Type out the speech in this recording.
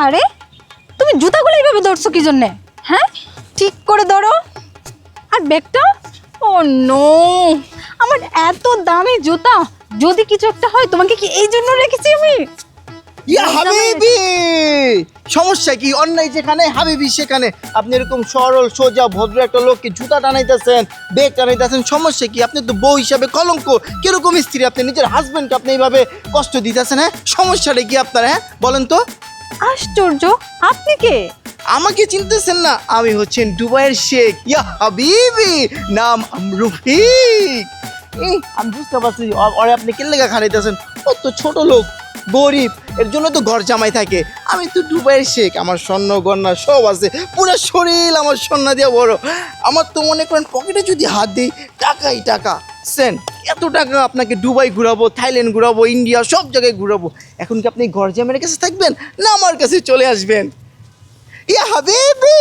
আরে তুমি জুতাগুলো এইভাবে ধরছো কি জন্যে? হ্যাঁ, ঠিক করে ধরো। আর ব্যাগটা, ও নো, আমার এত দামি জুতা, যদি কিছু একটা হয় তোমাকে কি এই জন্য রেখেছি আমি? ইয়া হাবিবি, সমস্যা কি? অন্যায় যেখানে হাবিবি সেখানে। আপনি এরকম সরল সোজা ভদ্র একটা লোককে জুতা টানাইতেছেন, ব্যাগ টানাইতেছেন, সমস্যা কি? আপনি তো বউ হিসাবে কলঙ্ক। কিরকম স্ত্রী আপনি? নিজের হাজবেন্ডকে আপনি এইভাবে কষ্ট দিতেছেন, হ্যাঁ? সমস্যাটা কি আপনার, হ্যাঁ বলেন তো? আশ্চর্য, আপনি কে? আমাকে চিনতেছেন না? আমি হচ্ছেন দুবাইয়ের শেখ, ইয়া হাবিবি, নাম রফিক। আমি বুঝতে পারছি ওরে আপনি কে লেগা খাড়াইতেছেন। ও তো ছোট লোক, গরিব, এর জন্য তো ঘর জামাই থাকে। আমি তো দুবাইয়ের শেখ, আমার স্বর্ণ গয়না সব আছে, পুরো শরীর আমার স্বর্ণ দিয়ে বড়। আমার তো মনে করেন পকেটে যদি হাত দিই টাকাই টাকা। সেন এত টাকা আপনাকে দুবাই ঘুরাবো, থাইল্যান্ড ঘুরাবো, ইন্ডিয়া, সব জায়গায় ঘুরাবো। এখন কি আপনি ঘর জামাইয়ের কাছে থাকবেন, না আমার কাছে চলে আসবেন? ইয়া হাবিবি।